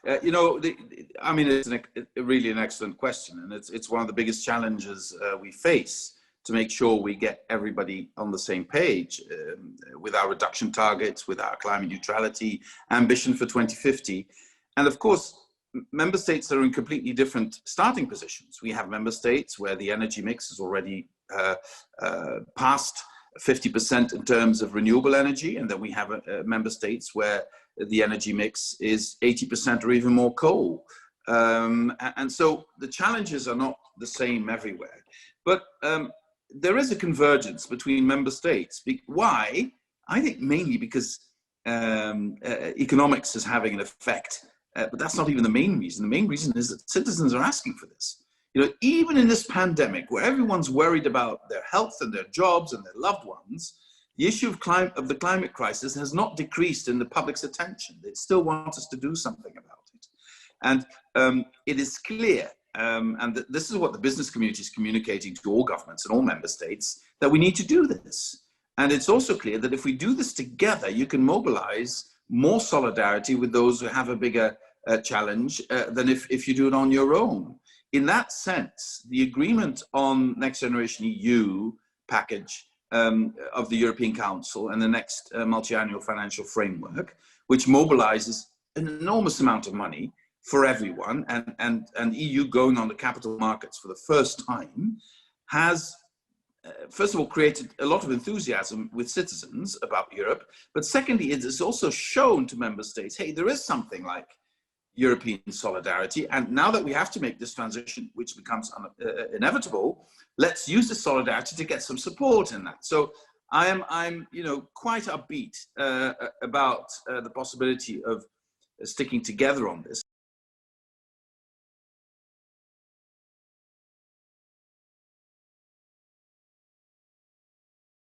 I mean, it's really an excellent question, and it's one of the biggest challenges we face to make sure we get everybody on the same page with our reduction targets, with our climate neutrality ambition for 2050. And of course, member states are in completely different starting positions. We have member states where the energy mix is already past 50% in terms of renewable energy, and then we have member states where the energy mix is 80% or even more coal. And so the challenges are not the same everywhere. But there is a convergence between member states. Why? I think mainly because economics is having an effect. But that's not even the main reason. The main reason is that citizens are asking for this. Even in this pandemic, where everyone's worried about their health and their jobs and their loved ones, the issue of the climate crisis has not decreased in the public's attention. They still want us to do something about it. And it is clear, and this is what the business community is communicating to all governments and all member states, that we need to do this. And it's also clear that if we do this together, you can mobilize more solidarity with those who have a bigger challenge than if you do it on your own. In that sense, the agreement on Next Generation EU package of the European Council and the next multi-annual financial framework, which mobilizes an enormous amount of money for everyone, and EU going on the capital markets for the first time, has first of all created a lot of enthusiasm with citizens about Europe, but secondly, it has also shown to member states, hey, there is something like European solidarity, and now that we have to make this transition, which becomes inevitable, let's use the solidarity to get some support in that. So I'm quite upbeat about the possibility of sticking together on this.